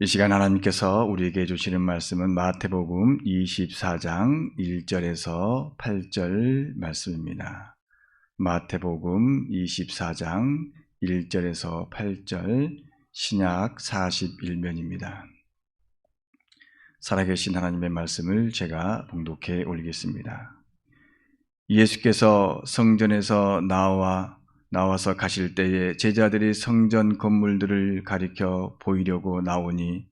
이 시간 하나님께서 우리에게 주시는 말씀은 마태복음 24장 1절에서 8절 말씀입니다. 마태복음 24장 1절에서 8절 신약 41면입니다. 살아계신 하나님의 말씀을 제가 봉독해 올리겠습니다. 예수께서 성전에서 나와서 가실 때에 제자들이 성전 건물들을 가리켜 보이려고 나오니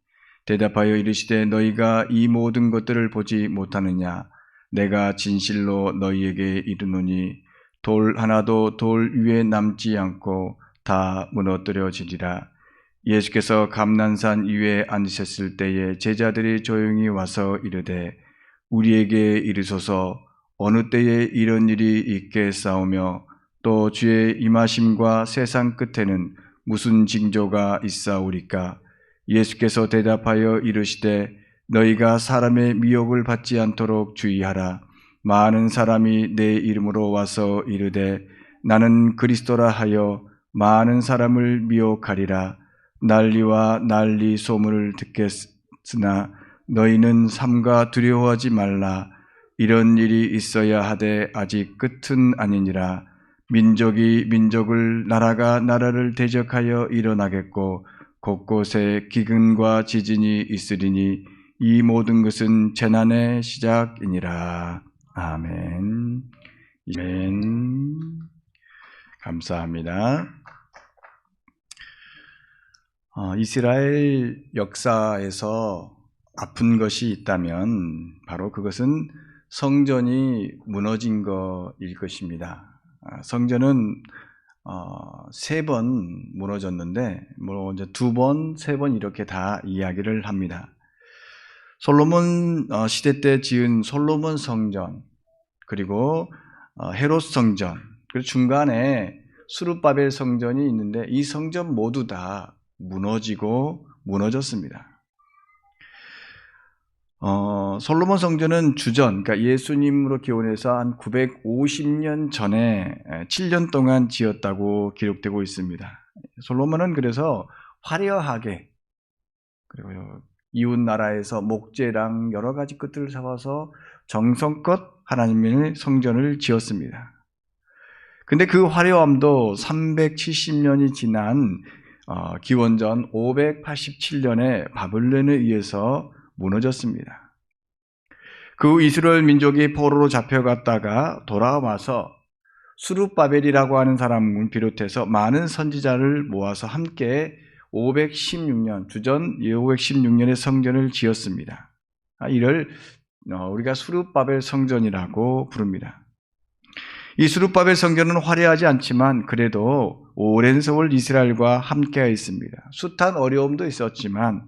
대답하여 이르시되 너희가 이 모든 것들을 보지 못하느냐? 내가 진실로 너희에게 이르노니 돌 하나도 돌 위에 남지 않고 다 무너뜨려지리라. 예수께서 감난산 위에 앉으셨을 때에 제자들이 조용히 와서 이르되 우리에게 이르소서 어느 때에 이런 일이 있겠사오며 또 주의 임하심과 세상 끝에는 무슨 징조가 있사오리까? 예수께서 대답하여 이르시되 너희가 사람의 미혹을 받지 않도록 주의하라. 많은 사람이 내 이름으로 와서 이르되 나는 그리스도라 하여 많은 사람을 미혹하리라. 난리와 난리 소문을 듣겠으나 너희는 삼가 두려워하지 말라. 이런 일이 있어야 하되 아직 끝은 아니니라. 민족이 민족을 나라가 나라를 대적하여 일어나겠고 곳곳에 기근과 지진이 있으리니 이 모든 것은 재난의 시작이니라. 아멘. 아멘. 감사합니다. 이스라엘 역사에서 아픈 것이 있다면 바로 그것은 성전이 무너진 것일 것입니다. 성전은 3번 무너졌는데 이제 2번, 3번 이렇게 다 이야기를 합니다. 솔로몬 시대 때 지은 솔로몬 성전, 그리고 헤롯 성전, 그리고 중간에 스룹바벨 성전이 있는데 이 성전 모두 다 무너졌습니다. 솔로몬 성전은 주전, 그러니까 예수님으로 기원해서 한 950년 전에 7년 동안 지었다고 기록되고 있습니다. 솔로몬은 그래서 화려하게, 그리고 이웃 나라에서 목재랑 여러 가지 것들을 잡아서 정성껏 하나님의 성전을 지었습니다. 근데 그 화려함도 370년이 지난 기원전 587년에 바벨론에 의해서 무너졌습니다. 그 이스라엘 민족이 포로로 잡혀갔다가 돌아와서 스룹바벨이라고 하는 사람을 비롯해서 많은 선지자를 모아서 함께 516년, 주전 516년에 성전을 지었습니다. 이를 우리가 스룹바벨 성전이라고 부릅니다. 이 스룹바벨 성전은 화려하지 않지만 그래도 오랜 세월 이스라엘과 함께하여 있습니다. 숱한 어려움도 있었지만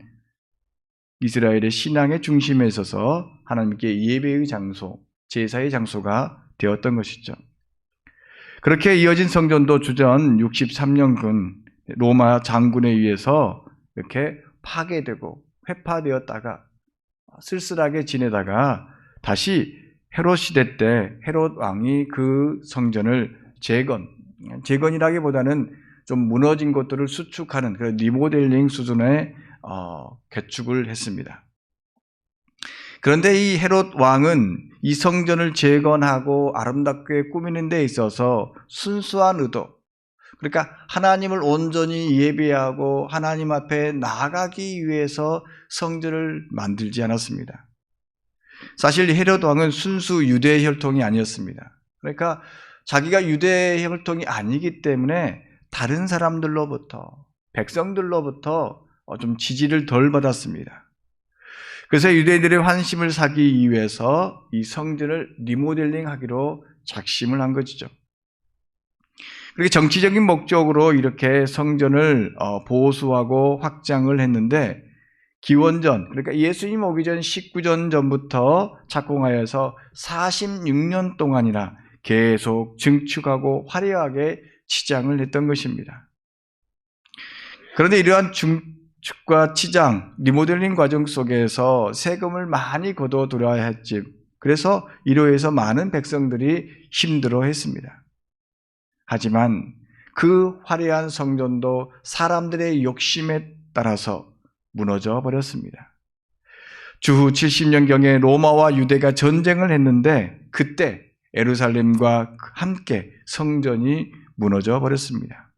이스라엘의 신앙의 중심에 있어서 하나님께 예배의 장소, 제사의 장소가 되었던 것이죠. 그렇게 이어진 성전도 주전 63년군 로마 장군에 의해서 이렇게 파괴되고 회파되었다가 쓸쓸하게 지내다가 다시 헤롯 시대 때 헤롯 왕이 그 성전을 재건이라기보다는 좀 무너진 것들을 수축하는 그런 리모델링 수준의 개축을 했습니다. 그런데 이 헤롯 왕은 이 성전을 재건하고 아름답게 꾸미는 데 있어서 순수한 의도, 그러니까 하나님을 온전히 예배하고 하나님 앞에 나아가기 위해서 성전을 만들지 않았습니다. 사실 헤롯 왕은 순수 유대 혈통이 아니었습니다. 그러니까 자기가 유대 혈통이 아니기 때문에 다른 사람들로부터, 백성들로부터 좀 지지를 덜 받았습니다. 그래서 유대인들의 환심을 사기 위해서 이 성전을 리모델링하기로 작심을 한 것이죠. 그렇게 정치적인 목적으로 이렇게 성전을 보수하고 확장을 했는데 기원전, 그러니까 예수님 오기 전 19전 전부터 착공하여서 46년 동안이나 계속 증축하고 화려하게 치장을 했던 것입니다. 그런데 이러한 증축과 치장, 리모델링 과정 속에서 세금을 많이 거둬들여야 했지. 그래서 이로 해서 많은 백성들이 힘들어했습니다. 하지만 그 화려한 성전도 사람들의 욕심에 따라서 무너져 버렸습니다. 주후 70년경에 로마와 유대가 전쟁을 했는데 그때 예루살렘과 함께 성전이 무너져 버렸습니다.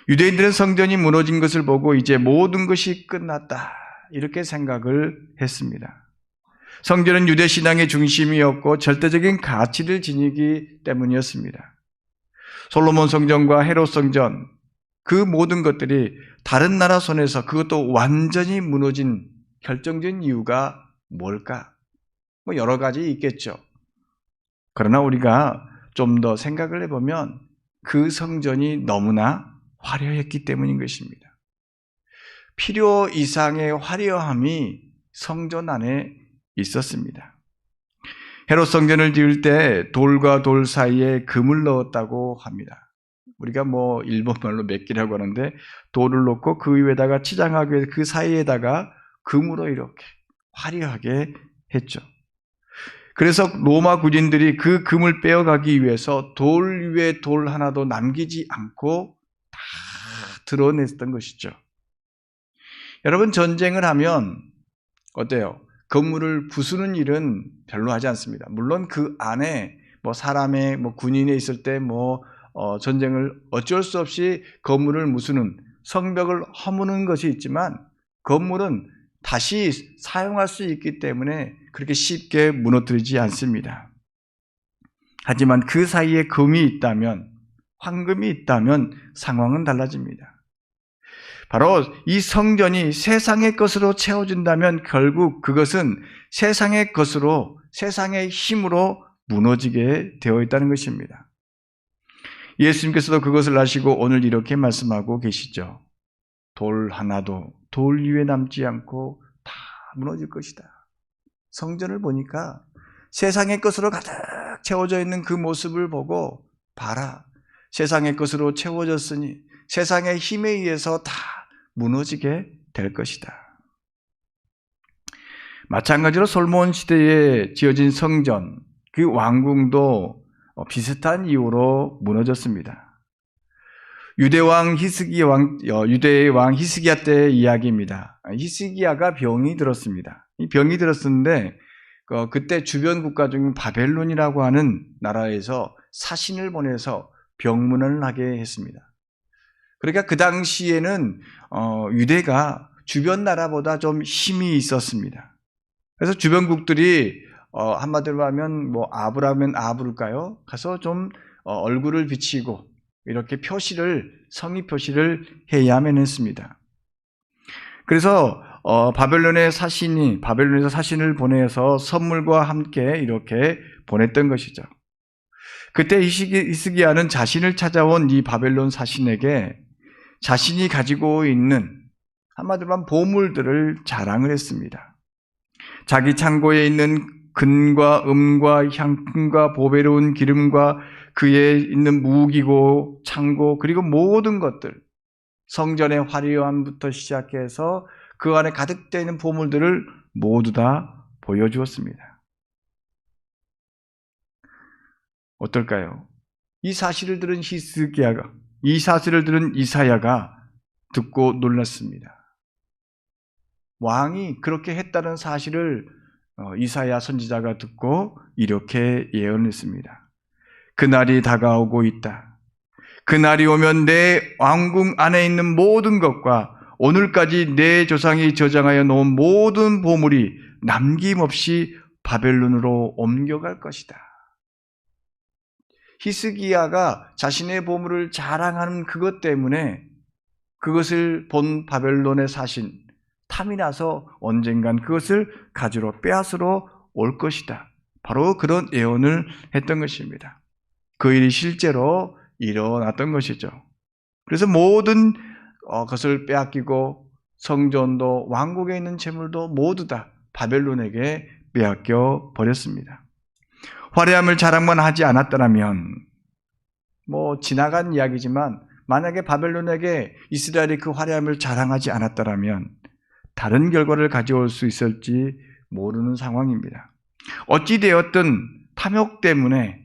유대인들은 성전이 무너진 것을 보고 이제 모든 것이 끝났다 이렇게 생각을 했습니다. 성전은 유대 신앙의 중심이었고 절대적인 가치를 지니기 때문이었습니다. 솔로몬 성전과 헤롯 성전 그 모든 것들이 다른 나라 손에서 그것도 완전히 무너진 결정적인 이유가 뭘까? 여러 가지 있겠죠. 그러나 우리가 좀 더 생각을 해보면 그 성전이 너무나 화려했기 때문인 것입니다. 필요 이상의 화려함이 성전 안에 있었습니다. 헤롯 성전을 지을 때 돌과 돌 사이에 금을 넣었다고 합니다. 우리가 일본말로 메끼라고 하는데 돌을 넣고 그 위에다가 치장하기 위해서 그 사이에다가 금으로 이렇게 화려하게 했죠. 그래서 로마 군인들이 그 금을 빼어가기 위해서 돌 위에 돌 하나도 남기지 않고 다 드러냈던 것이죠. 여러분, 전쟁을 하면 어때요? 건물을 부수는 일은 별로 하지 않습니다. 물론 그 안에 사람의 군인에 있을 때 전쟁을 어쩔 수 없이 건물을 무수는 성벽을 허무는 것이 있지만 건물은 다시 사용할 수 있기 때문에 그렇게 쉽게 무너뜨리지 않습니다. 하지만 그 사이에 금이 있다면, 황금이 있다면 상황은 달라집니다. 바로 이 성전이 세상의 것으로 채워진다면 결국 그것은 세상의 것으로, 세상의 힘으로 무너지게 되어 있다는 것입니다. 예수님께서도 그것을 아시고 오늘 이렇게 말씀하고 계시죠. 돌 하나도 돌 위에 남지 않고 다 무너질 것이다. 성전을 보니까 세상의 것으로 가득 채워져 있는 그 모습을 보고 봐라. 세상의 것으로 채워졌으니 세상의 힘에 의해서 다 무너지게 될 것이다. 마찬가지로 솔로몬 시대에 지어진 성전, 그 왕궁도 비슷한 이유로 무너졌습니다. 유대의 왕 히스기야 때의 이야기입니다. 히스기야가 병이 들었습니다. 이 병이 들었는데 그때 주변 국가 중 바벨론이라고 하는 나라에서 사신을 보내서 병문안을 하게 했습니다. 그러니까 그 당시에는 유대가 주변 나라보다 좀 힘이 있었습니다. 그래서 주변국들이 한마디로 하면 아부라면 아부일까요? 가서 좀 얼굴을 비치고 이렇게 성의 표시를 해야만 했습니다. 그래서 바벨론에서 사신을 보내서 선물과 함께 이렇게 보냈던 것이죠. 그때 히스기야는 자신을 찾아온 이 바벨론 사신에게 자신이 가지고 있는 한마디로 하면 보물들을 자랑을 했습니다. 자기 창고에 있는 금과 음과 향품과 보배로운 기름과 그에 있는 무기고 창고 그리고 모든 것들, 성전의 화려함부터 시작해서 그 안에 가득 되어 있는 보물들을 모두 다 보여주었습니다. 어떨까요? 이 사실을 들은 이사야가 듣고 놀랐습니다. 왕이 그렇게 했다는 사실을 이사야 선지자가 듣고 이렇게 예언했습니다. 그날이 다가오고 있다. 그날이 오면 내 왕궁 안에 있는 모든 것과 오늘까지 내 조상이 저장하여 놓은 모든 보물이 남김없이 바벨론으로 옮겨갈 것이다. 히스기야가 자신의 보물을 자랑하는 그것 때문에 그것을 본 바벨론의 사신 탐이 나서 언젠간 그것을 가지러 빼앗으러 올 것이다. 바로 그런 예언을 했던 것입니다. 그 일이 실제로 일어났던 것이죠. 그래서 모든 것을 빼앗기고 성전도 왕국에 있는 재물도 모두 다 바벨론에게 빼앗겨 버렸습니다. 화려함을 자랑만 하지 않았더라면 지나간 이야기지만 만약에 바벨론에게 이스라엘이 그 화려함을 자랑하지 않았더라면 다른 결과를 가져올 수 있을지 모르는 상황입니다. 어찌되었든 탐욕 때문에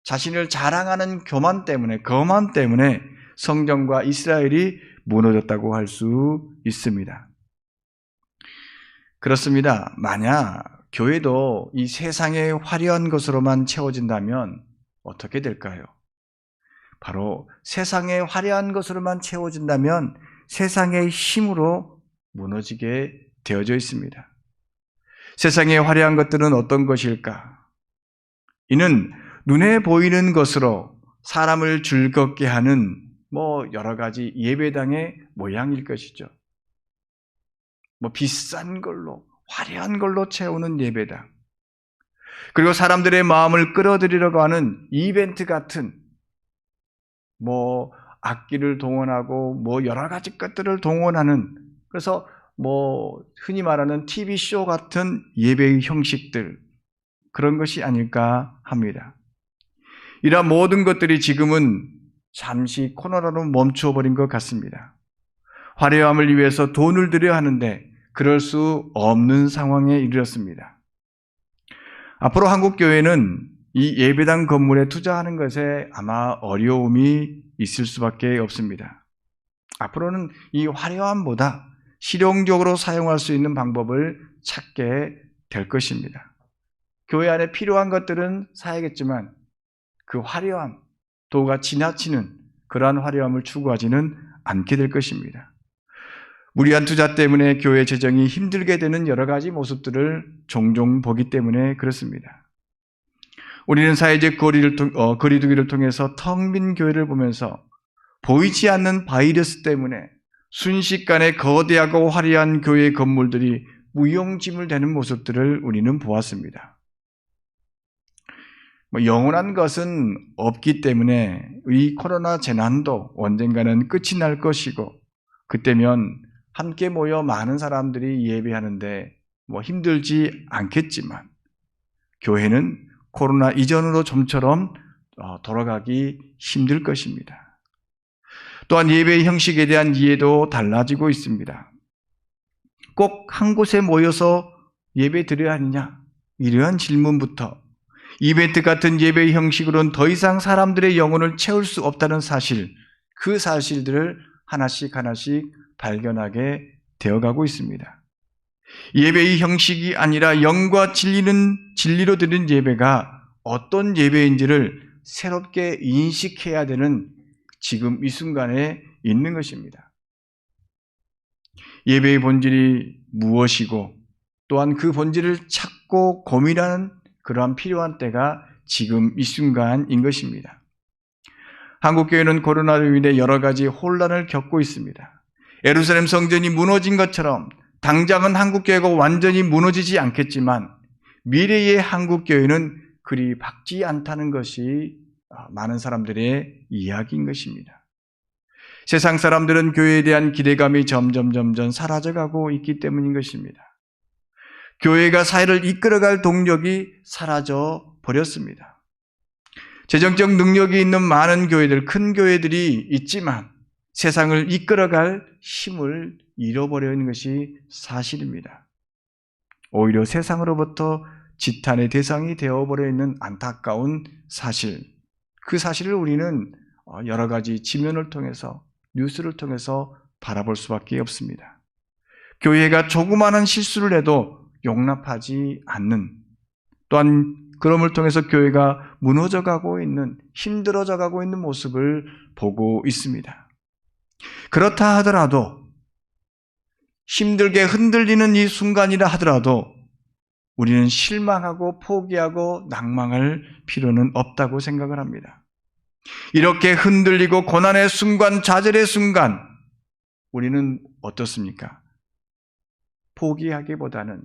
자신을 자랑하는 교만 때문에 거만 때문에 성전과 이스라엘이 무너졌다고 할 수 있습니다. 그렇습니다. 만약 교회도 이 세상의 화려한 것으로만 채워진다면 어떻게 될까요? 바로 세상의 화려한 것으로만 채워진다면 세상의 힘으로 무너지게 되어져 있습니다. 세상의 화려한 것들은 어떤 것일까? 이는 눈에 보이는 것으로 사람을 즐겁게 하는 여러 가지 예배당의 모양일 것이죠. 비싼 걸로, 화려한 걸로 채우는 예배당. 그리고 사람들의 마음을 끌어들이려고 하는 이벤트 같은 악기를 동원하고 여러 가지 것들을 동원하는, 그래서 흔히 말하는 TV쇼 같은 예배의 형식들, 그런 것이 아닐까 합니다. 이러한 모든 것들이 지금은 잠시 코로나로 멈추어버린 것 같습니다. 화려함을 위해서 돈을 들여야 하는데 그럴 수 없는 상황에 이르렀습니다. 앞으로 한국교회는 이 예배당 건물에 투자하는 것에 아마 어려움이 있을 수밖에 없습니다. 앞으로는 이 화려함보다 실용적으로 사용할 수 있는 방법을 찾게 될 것입니다. 교회 안에 필요한 것들은 사야겠지만 그 화려함, 도가 지나치는 그러한 화려함을 추구하지는 않게 될 것입니다. 무리한 투자 때문에 교회 재정이 힘들게 되는 여러 가지 모습들을 종종 보기 때문에 그렇습니다. 우리는 사회적 거리두기를 통해서 텅 빈 교회를 보면서 보이지 않는 바이러스 때문에 순식간에 거대하고 화려한 교회 건물들이 무용지물되는 모습들을 우리는 보았습니다. 영원한 것은 없기 때문에 이 코로나 재난도 언젠가는 끝이 날 것이고, 그때면 함께 모여 많은 사람들이 예배하는데 힘들지 않겠지만, 교회는 코로나 이전으로 좀처럼 돌아가기 힘들 것입니다. 또한 예배의 형식에 대한 이해도 달라지고 있습니다. 꼭 한 곳에 모여서 예배 드려야 하느냐, 이러한 질문부터 이벤트 같은 예배의 형식으로는 더 이상 사람들의 영혼을 채울 수 없다는 사실, 그 사실들을 하나씩 발견하게 되어가고 있습니다. 예배의 형식이 아니라 영과 진리로 드린 예배가 어떤 예배인지를 새롭게 인식해야 되는 지금 이 순간에 있는 것입니다. 예배의 본질이 무엇이고 또한 그 본질을 찾고 고민하는 그러한 필요한 때가 지금 이 순간인 것입니다. 한국교회는 코로나로 인해 여러 가지 혼란을 겪고 있습니다. 예루살렘 성전이 무너진 것처럼 당장은 한국교회가 완전히 무너지지 않겠지만 미래의 한국교회는 그리 밝지 않다는 것이 많은 사람들의 이야기인 것입니다. 세상 사람들은 교회에 대한 기대감이 점점 사라져가고 있기 때문인 것입니다. 교회가 사회를 이끌어갈 동력이 사라져 버렸습니다. 재정적 능력이 있는 많은 교회들, 큰 교회들이 있지만 세상을 이끌어갈 힘을 잃어버리는 것이 사실입니다. 오히려 세상으로부터 지탄의 대상이 되어버려 있는 안타까운 사실, 그 사실을 우리는 여러 가지 지면을 통해서, 뉴스를 통해서 바라볼 수밖에 없습니다. 교회가 조그마한 실수를 해도 용납하지 않는, 또한 그럼을 통해서 교회가 무너져가고 있는, 힘들어져가고 있는 모습을 보고 있습니다. 그렇다 하더라도, 힘들게 흔들리는 이 순간이라 하더라도 우리는 실망하고 포기하고 낭망할 필요는 없다고 생각을 합니다. 이렇게 흔들리고 고난의 순간, 좌절의 순간, 우리는 어떻습니까? 포기하기보다는,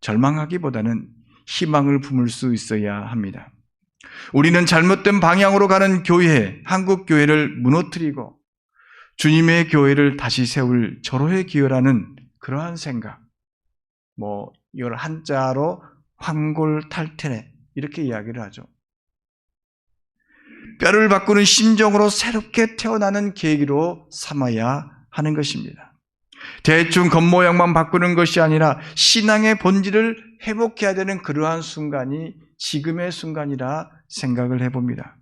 절망하기보다는 희망을 품을 수 있어야 합니다. 우리는 잘못된 방향으로 가는 교회, 한국 교회를 무너뜨리고 주님의 교회를 다시 세울 절호의 기회라는 그러한 생각, 이걸 한자로 환골탈태 이렇게 이야기를 하죠. 뼈를 바꾸는 심정으로 새롭게 태어나는 계기로 삼아야 하는 것입니다. 대충 겉모양만 바꾸는 것이 아니라 신앙의 본질을 회복해야 되는 그러한 순간이 지금의 순간이라 생각을 해봅니다.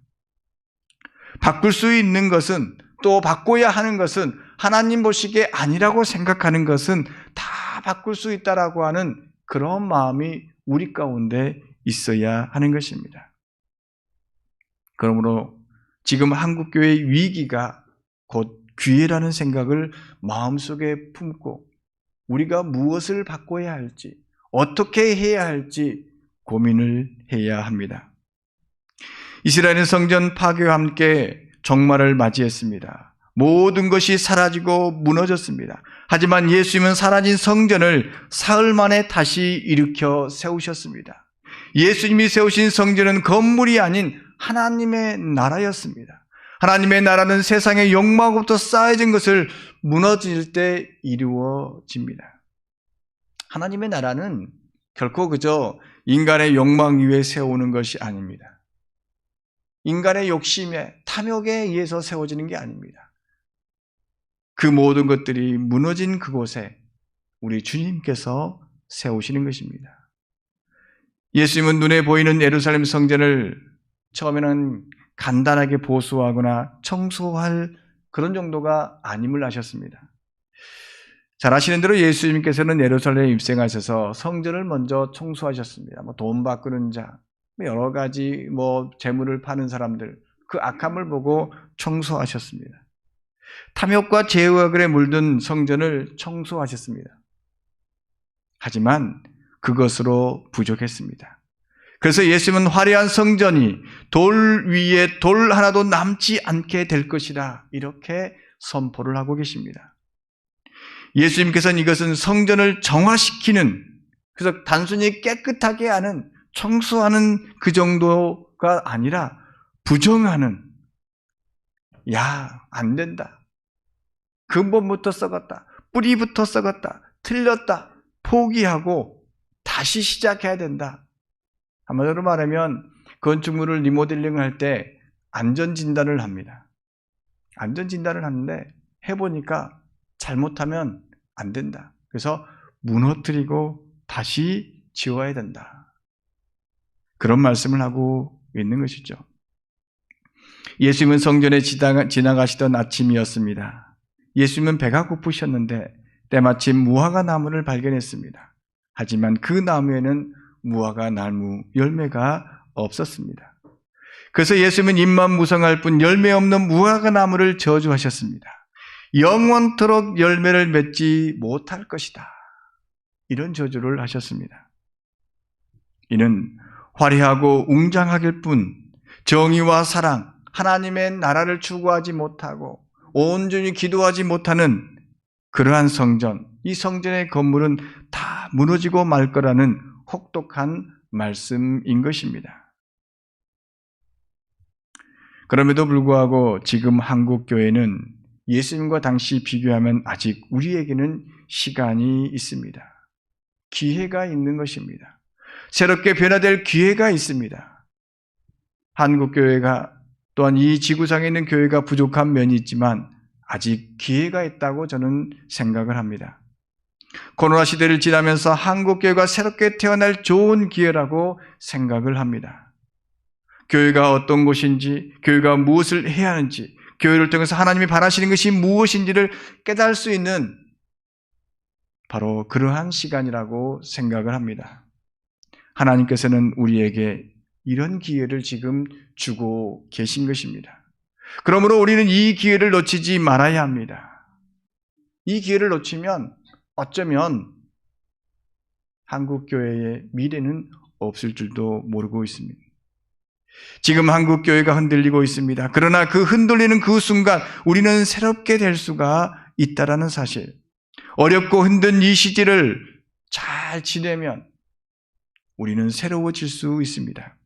바꿀 수 있는 것은, 또 바꿔야 하는 것은, 하나님 보시기에 아니라고 생각하는 것은 다 다 바꿀 수 있다라고 하는 그런 마음이 우리 가운데 있어야 하는 것입니다. 그러므로 지금 한국교회의 위기가 곧 기회라는 생각을 마음속에 품고 우리가 무엇을 바꿔야 할지, 어떻게 해야 할지 고민을 해야 합니다. 이스라엘은 성전 파괴와 함께 종말을 맞이했습니다. 모든 것이 사라지고 무너졌습니다. 하지만 예수님은 사라진 성전을 사흘 만에 다시 일으켜 세우셨습니다. 예수님이 세우신 성전은 건물이 아닌 하나님의 나라였습니다. 하나님의 나라는 세상의 욕망으로부터 쌓여진 것을 무너질 때 이루어집니다. 하나님의 나라는 결코 그저 인간의 욕망 위에 세우는 것이 아닙니다. 인간의 욕심에 탐욕에 의해서 세워지는 게 아닙니다. 그 모든 것들이 무너진 그곳에 우리 주님께서 세우시는 것입니다. 예수님은 눈에 보이는 예루살렘 성전을 처음에는 간단하게 보수하거나 청소할 그런 정도가 아님을 아셨습니다. 잘 아시는 대로 예수님께서는 예루살렘에 입성하셔서 성전을 먼저 청소하셨습니다. 돈 바꾸는 자, 여러 가지 재물을 파는 사람들, 그 악함을 보고 청소하셨습니다. 탐욕과 죄악에 물든 성전을 청소하셨습니다. 하지만 그것으로 부족했습니다. 그래서 예수님은 화려한 성전이 돌 위에 돌 하나도 남지 않게 될 것이라 이렇게 선포를 하고 계십니다. 예수님께서는 이것은 성전을 정화시키는, 그래서 단순히 깨끗하게 하는, 청소하는 그 정도가 아니라 부정하는, 안 된다, 근본부터 썩었다, 뿌리부터 썩었다, 틀렸다, 포기하고 다시 시작해야 된다. 한마디로 말하면 건축물을 리모델링 할 때 안전진단을 합니다. 안전진단을 하는데 해보니까 잘못하면 안 된다. 그래서 무너뜨리고 다시 지어야 된다. 그런 말씀을 하고 있는 것이죠. 예수님은 성전에 지나가시던 아침이었습니다. 예수님은 배가 고프셨는데 때마침 무화과 나무를 발견했습니다. 하지만 그 나무에는 무화과 나무 열매가 없었습니다. 그래서 예수님은 입만 무성할 뿐 열매 없는 무화과 나무를 저주하셨습니다. 영원토록 열매를 맺지 못할 것이다. 이런 저주를 하셨습니다. 이는 화려하고 웅장하길 뿐 정의와 사랑, 하나님의 나라를 추구하지 못하고 온전히 기도하지 못하는 그러한 성전, 이 성전의 건물은 다 무너지고 말 거라는 혹독한 말씀인 것입니다. 그럼에도 불구하고 지금 한국 교회는 예수님과 당시 비교하면 아직 우리에게는 시간이 있습니다. 기회가 있는 것입니다. 새롭게 변화될 기회가 있습니다. 한국 교회가 또한 이 지구상에 있는 교회가 부족한 면이 있지만 아직 기회가 있다고 저는 생각을 합니다. 코로나 시대를 지나면서 한국 교회가 새롭게 태어날 좋은 기회라고 생각을 합니다. 교회가 어떤 곳인지, 교회가 무엇을 해야 하는지, 교회를 통해서 하나님이 바라시는 것이 무엇인지를 깨달을 수 있는 바로 그러한 시간이라고 생각을 합니다. 하나님께서는 우리에게 이런 기회를 지금 주고 계신 것입니다. 그러므로 우리는 이 기회를 놓치지 말아야 합니다. 이 기회를 놓치면 어쩌면 한국교회의 미래는 없을 줄도 모르고 있습니다. 지금 한국교회가 흔들리고 있습니다. 그러나 그 흔들리는 그 순간 우리는 새롭게 될 수가 있다는 사실, 어렵고 힘든 이 시기를 잘 지내면 우리는 새로워질 수 있습니다.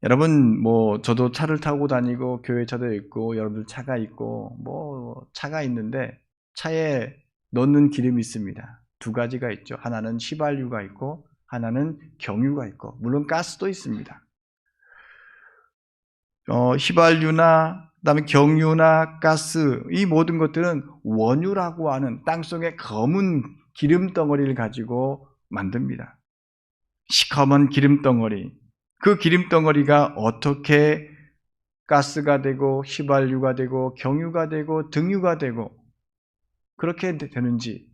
여러분, 저도 차를 타고 다니고 교회 차도 있고 여러분들 차가 있고 차가 있는데 차에 넣는 기름이 있습니다. 두 가지가 있죠. 하나는 휘발유가 있고 하나는 경유가 있고, 물론 가스도 있습니다. 휘발유나 그다음에 경유나 가스, 이 모든 것들은 원유라고 하는 땅속의 검은 기름 덩어리를 가지고 만듭니다. 시커먼 기름 덩어리. 그 기름 덩어리가 어떻게 가스가 되고 휘발유가 되고 경유가 되고 등유가 되고 그렇게 되는지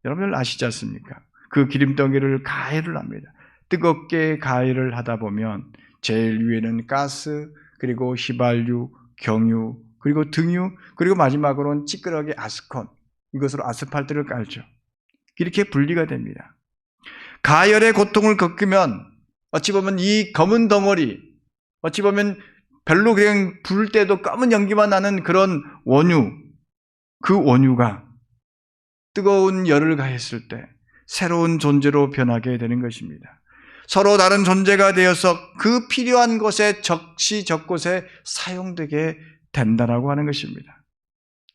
여러분들 아시지 않습니까? 그 기름덩이를 가열을 합니다. 뜨겁게 가열을 하다 보면 제일 위에는 가스, 그리고 휘발유, 경유, 그리고 등유, 그리고 마지막으로는 찌끄러기 아스콘, 이것으로 아스팔트를 깔죠. 이렇게 분리가 됩니다. 가열의 고통을 겪으면 어찌 보면 이 검은 덩어리, 어찌 보면 별로 그냥 불 때도 검은 연기만 나는 그런 원유, 그 원유가 뜨거운 열을 가했을 때 새로운 존재로 변하게 되는 것입니다. 서로 다른 존재가 되어서 그 필요한 곳에 적시적곳에 사용되게 된다라고 하는 것입니다.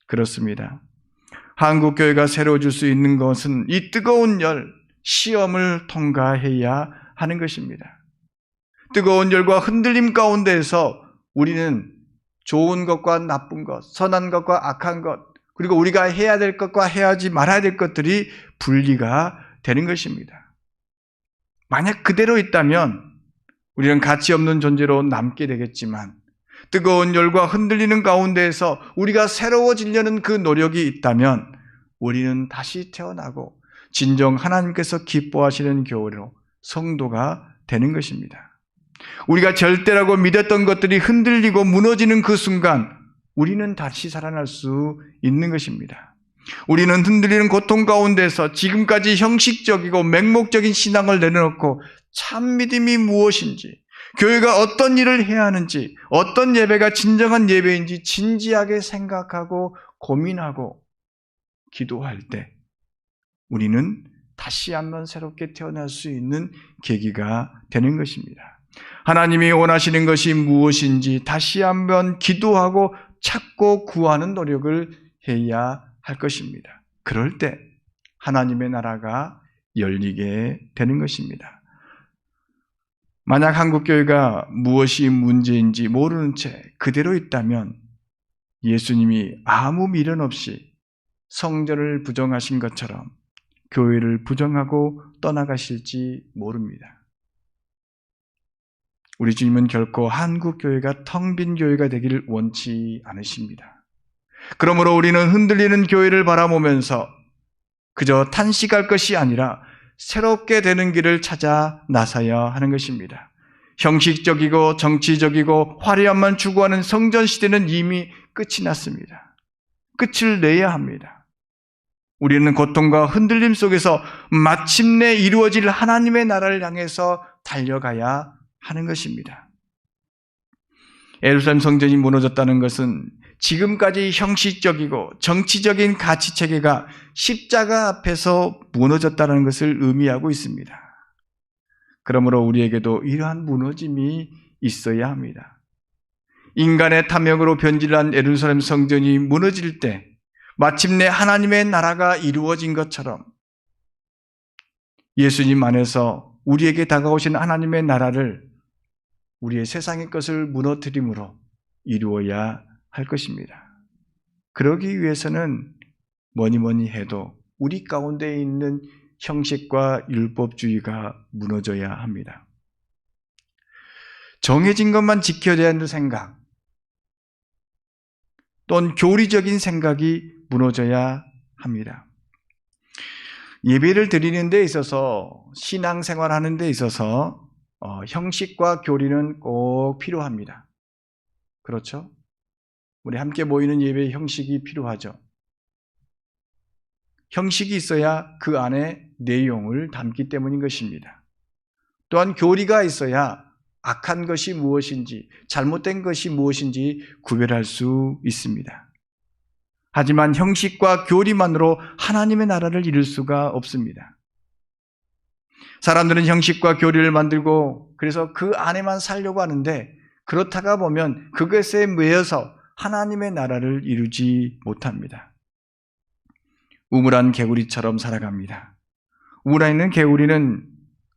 그렇습니다. 한국교회가 새로 줄 수 있는 것은 이 뜨거운 열, 시험을 통과해야 하는 것입니다. 뜨거운 열과 흔들림 가운데에서 우리는 좋은 것과 나쁜 것, 선한 것과 악한 것, 그리고 우리가 해야 될 것과 해야지 말아야 될 것들이 분리가 되는 것입니다. 만약 그대로 있다면 우리는 가치 없는 존재로 남게 되겠지만, 뜨거운 열과 흔들리는 가운데에서 우리가 새로워지려는 그 노력이 있다면 우리는 다시 태어나고 진정 하나님께서 기뻐하시는 교회로 성도가 되는 것입니다. 우리가 절대라고 믿었던 것들이 흔들리고 무너지는 그 순간 우리는 다시 살아날 수 있는 것입니다. 우리는 흔들리는 고통 가운데서 지금까지 형식적이고 맹목적인 신앙을 내려놓고 참 믿음이 무엇인지, 교회가 어떤 일을 해야 하는지, 어떤 예배가 진정한 예배인지 진지하게 생각하고 고민하고 기도할 때 우리는 다시 한번 새롭게 태어날 수 있는 계기가 되는 것입니다. 하나님이 원하시는 것이 무엇인지 다시 한번 기도하고 찾고 구하는 노력을 해야 할 것입니다. 그럴 때 하나님의 나라가 열리게 되는 것입니다. 만약 한국교회가 무엇이 문제인지 모르는 채 그대로 있다면 예수님이 아무 미련 없이 성전을 부정하신 것처럼 교회를 부정하고 떠나가실지 모릅니다. 우리 주님은 결코 한국교회가 텅 빈 교회가 되기를 원치 않으십니다. 그러므로 우리는 흔들리는 교회를 바라보면서 그저 탄식할 것이 아니라 새롭게 되는 길을 찾아 나서야 하는 것입니다. 형식적이고 정치적이고 화려함만 추구하는 성전 시대는 이미 끝이 났습니다. 끝을 내야 합니다. 우리는 고통과 흔들림 속에서 마침내 이루어질 하나님의 나라를 향해서 달려가야 하는 것입니다. 예루살렘 성전이 무너졌다는 것은 지금까지 형식적이고 정치적인 가치체계가 십자가 앞에서 무너졌다는 것을 의미하고 있습니다. 그러므로 우리에게도 이러한 무너짐이 있어야 합니다. 인간의 탐욕으로 변질한 예루살렘 성전이 무너질 때 마침내 하나님의 나라가 이루어진 것처럼 예수님 안에서 우리에게 다가오신 하나님의 나라를 우리의 세상의 것을 무너뜨림으로 이루어야 할 것입니다. 그러기 위해서는 뭐니 해도 우리 가운데 있는 형식과 율법주의가 무너져야 합니다. 정해진 것만 지켜야 하는 생각, 또는 교리적인 생각이 무너져야 합니다. 예배를 드리는 데 있어서, 신앙생활하는 데 있어서 형식과 교리는 꼭 필요합니다. 그렇죠? 우리 함께 모이는 예배의 형식이 필요하죠. 형식이 있어야 그 안에 내용을 담기 때문인 것입니다. 또한 교리가 있어야 악한 것이 무엇인지, 잘못된 것이 무엇인지 구별할 수 있습니다. 하지만 형식과 교리만으로 하나님의 나라를 이룰 수가 없습니다. 사람들은 형식과 교리를 만들고 그래서 그 안에만 살려고 하는데, 그렇다가 보면 그것에 매여서 하나님의 나라를 이루지 못합니다. 우물안 개구리처럼 살아갑니다. 우물안에 있는 개구리는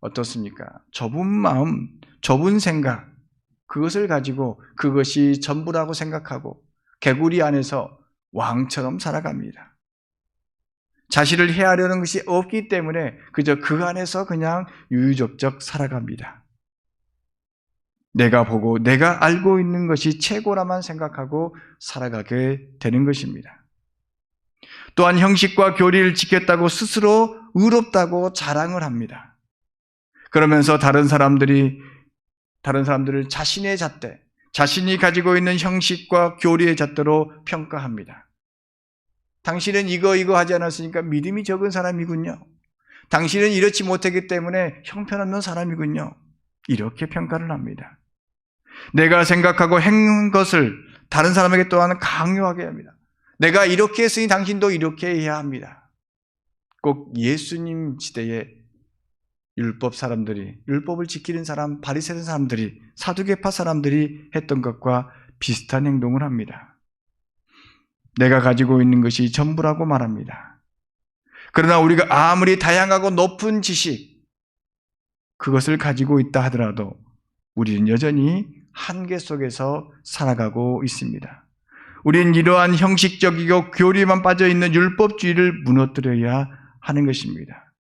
어떻습니까? 좁은 마음, 좁은 생각, 그것을 가지고 그것이 전부라고 생각하고 개구리 안에서 왕처럼 살아갑니다. 자신을 헤아려는 것이 없기 때문에 그저 그 안에서 그냥 유유적적 살아갑니다. 내가 보고 내가 알고 있는 것이 최고라만 생각하고 살아가게 되는 것입니다. 또한 형식과 교리를 지켰다고 스스로 의롭다고 자랑을 합니다. 그러면서 다른 사람들을 자신의 잣대, 자신이 가지고 있는 형식과 교리의 잣대로 평가합니다. 당신은 이거 하지 않았으니까 믿음이 적은 사람이군요. 당신은 이렇지 못했기 때문에 형편없는 사람이군요. 이렇게 평가를 합니다. 내가 생각하고 행한 것을 다른 사람에게 또한 강요하게 합니다. 내가 이렇게 했으니 당신도 이렇게 해야 합니다. 꼭 예수님 시대에 율법 사람들이, 율법을 지키는 사람, 바리새인 사람들이, 사두개파 사람들이 했던 것과 비슷한 행동을 합니다. 내가 가지고 있는 것이 전부라고 말합니다. 그러나 우리가 아무리 다양하고 높은 지식, 그것을 가지고 있다 하더라도 우리는 여전히 한계 속에서 살아가고 있습니다. 우리는 이러한 형식적이고 교리만 빠져있는 율법주의를 무너뜨려야 하는 것입니다.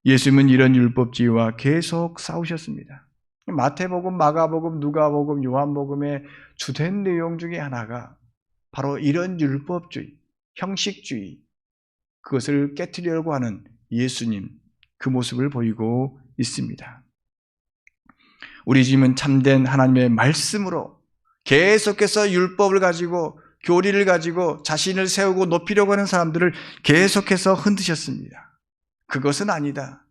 예수님은 이런 율법주의와 계속 싸우셨습니다. 마태복음, 마가복음, 누가복음, 요한복음의 주된 내용 중에 하나가 바로 이런 율법주의, 형식주의, 그것을 깨트리려고 하는 예수님, 그 모습을 보이고 있습니다. 우리 주님은 참된 하나님의 말씀으로 계속해서 율법을 가지고 교리를 가지고 자신을 세우고 높이려고 하는 사람들을 계속해서 흔드셨습니다. 그것은 아니다.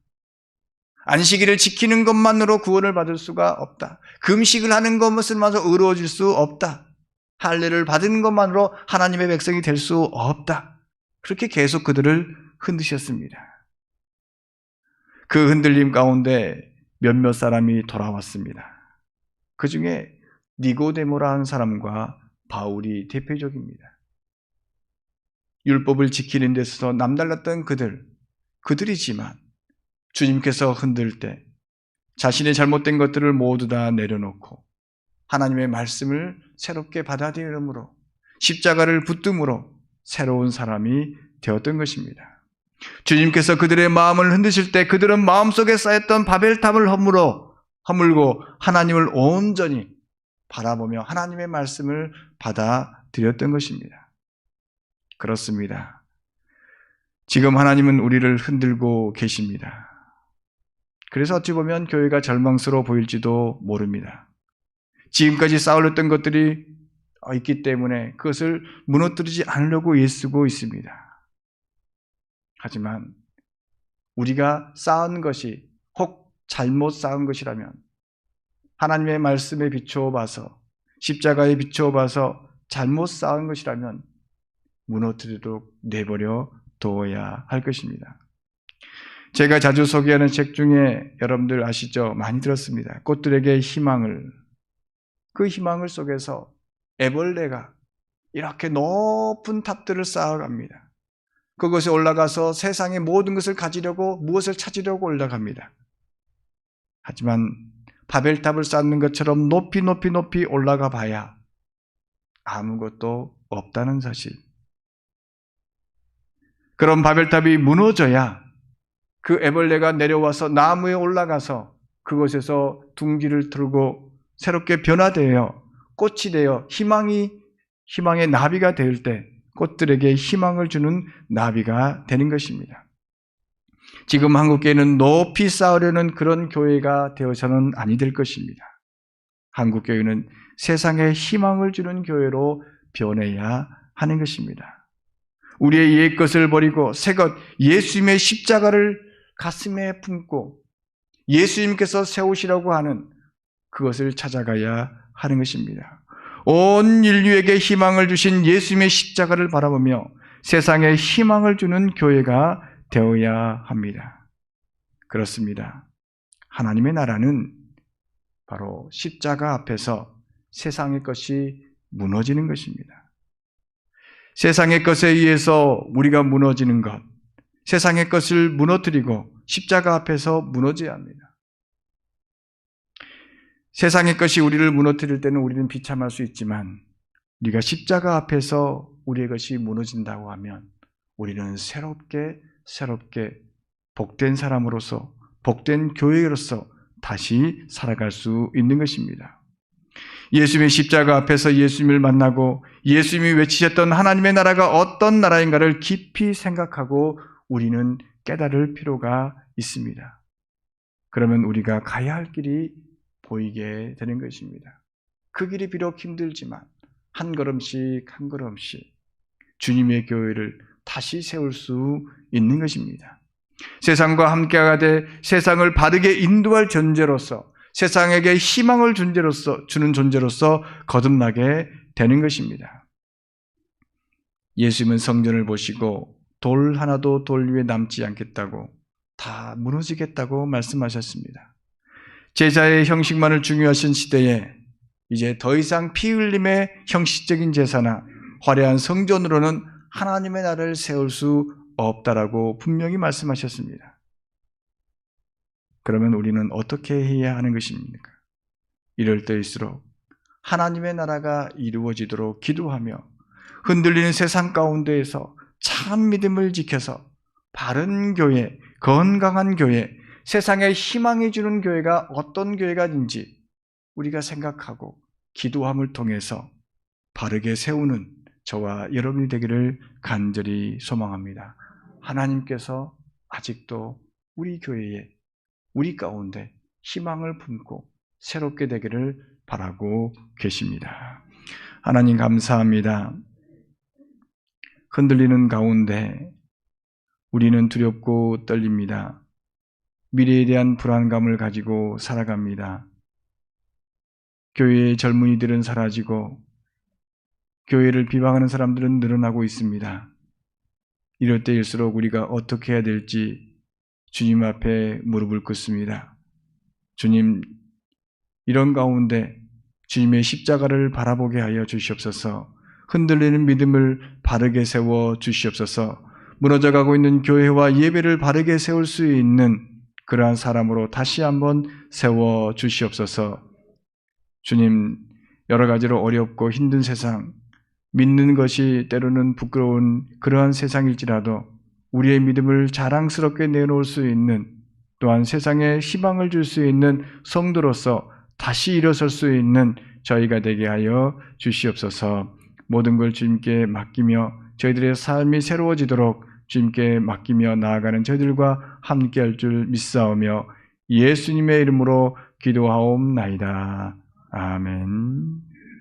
안식일을 지키는 것만으로 구원을 받을 수가 없다. 금식을 하는 것만으로 의로워질 수 없다. 할례를 받은 것만으로 하나님의 백성이 될 수 없다. 그렇게 계속 그들을 흔드셨습니다. 그 흔들림 가운데 몇몇 사람이 돌아왔습니다. 그 중에 니고데모라는 사람과 바울이 대표적입니다. 율법을 지키는 데 있어서 남달랐던 그들이지만 주님께서 흔들 때 자신의 잘못된 것들을 모두 다 내려놓고 하나님의 말씀을 새롭게 받아들임으로 십자가를 붙듦으로 새로운 사람이 되었던 것입니다. 주님께서 그들의 마음을 흔드실 때 그들은 마음속에 쌓였던 바벨탑을 허물고 하나님을 온전히 바라보며 하나님의 말씀을 받아들였던 것입니다. 그렇습니다. 지금 하나님은 우리를 흔들고 계십니다. 그래서 어찌 보면 교회가 절망스러워 보일지도 모릅니다. 지금까지 쌓아올렸던 것들이 있기 때문에 그것을 무너뜨리지 않으려고 애쓰고 있습니다. 하지만 우리가 쌓은 것이 혹 잘못 쌓은 것이라면 하나님의 말씀에 비추어 봐서 십자가에 비추어 봐서 잘못 쌓은 것이라면 무너뜨리도록 내버려 두어야 할 것입니다. 제가 자주 소개하는 책 중에 여러분들 아시죠? 많이 들었습니다. 꽃들에게 희망을. 그 희망을 속에서 애벌레가 이렇게 높은 탑들을 쌓아갑니다. 그것에 올라가서 세상의 모든 것을 가지려고 무엇을 찾으려고 올라갑니다. 하지만 바벨탑을 쌓는 것처럼 높이 올라가 봐야 아무것도 없다는 사실. 그럼 바벨탑이 무너져야 그 애벌레가 내려와서 나무에 올라가서 그곳에서 둥지를 틀고 새롭게 변화되어 꽃이 되어 희망의 나비가 될 때 꽃들에게 희망을 주는 나비가 되는 것입니다. 지금 한국교회는 높이 쌓으려는 그런 교회가 되어서는 아니 될 것입니다. 한국교회는 세상에 희망을 주는 교회로 변해야 하는 것입니다. 우리의 옛 것을 버리고 새것 예수님의 십자가를 가슴에 품고 예수님께서 세우시라고 하는 그것을 찾아가야 하는 것입니다. 온 인류에게 희망을 주신 예수님의 십자가를 바라보며 세상에 희망을 주는 교회가 되어야 합니다. 그렇습니다. 하나님의 나라는 바로 십자가 앞에서 세상의 것이 무너지는 것입니다. 세상의 것에 의해서 우리가 무너지는 것, 세상의 것을 무너뜨리고 십자가 앞에서 무너져야 합니다. 세상의 것이 우리를 무너뜨릴 때는 우리는 비참할 수 있지만 우리가 십자가 앞에서 우리의 것이 무너진다고 하면 우리는 새롭게 복된 사람으로서 복된 교회로서 다시 살아갈 수 있는 것입니다. 예수님의 십자가 앞에서 예수님을 만나고 예수님이 외치셨던 하나님의 나라가 어떤 나라인가를 깊이 생각하고 우리는 깨달을 필요가 있습니다. 그러면 우리가 가야 할 길이 보이게 되는 것입니다. 그 길이 비록 힘들지만 한 걸음씩 한 걸음씩 주님의 교회를 다시 세울 수 있는 것입니다. 세상과 함께하되 세상을 바르게 인도할 존재로서, 세상에게 희망을 주는 존재로서 거듭나게 되는 것입니다. 예수님은 성전을 보시고 돌 하나도 돌 위에 남지 않겠다고, 다 무너지겠다고 말씀하셨습니다. 제자의 형식만을 중요하신 시대에 이제 더 이상 피 흘림의 형식적인 제사나 화려한 성전으로는 하나님의 나라를 세울 수 없다라고 분명히 말씀하셨습니다. 그러면 우리는 어떻게 해야 하는 것입니까? 이럴 때일수록 하나님의 나라가 이루어지도록 기도하며 흔들리는 세상 가운데에서 참 믿음을 지켜서 바른 교회, 건강한 교회, 세상에 희망이 주는 교회가 어떤 교회가인지 우리가 생각하고 기도함을 통해서 바르게 세우는 저와 여러분이 되기를 간절히 소망합니다. 하나님께서 아직도 우리 교회에, 우리 가운데 희망을 품고 새롭게 되기를 바라고 계십니다. 하나님 감사합니다. 흔들리는 가운데 우리는 두렵고 떨립니다. 미래에 대한 불안감을 가지고 살아갑니다. 교회의 젊은이들은 사라지고 교회를 비방하는 사람들은 늘어나고 있습니다. 이럴 때일수록 우리가 어떻게 해야 될지 주님 앞에 무릎을 꿇습니다. 주님, 이런 가운데 주님의 십자가를 바라보게 하여 주시옵소서. 흔들리는 믿음을 바르게 세워 주시옵소서. 무너져가고 있는 교회와 예배를 바르게 세울 수 있는 그러한 사람으로 다시 한번 세워 주시옵소서. 주님, 여러 가지로 어렵고 힘든 세상, 믿는 것이 때로는 부끄러운 그러한 세상일지라도 우리의 믿음을 자랑스럽게 내놓을 수 있는, 또한 세상에 희망을 줄 수 있는 성도로서 다시 일어설 수 있는 저희가 되게 하여 주시옵소서. 모든 걸 주님께 맡기며 저희들의 삶이 새로워지도록 주님께 맡기며 나아가는 저희들과 함께할 줄 믿사오며 예수님의 이름으로 기도하옵나이다. 아멘.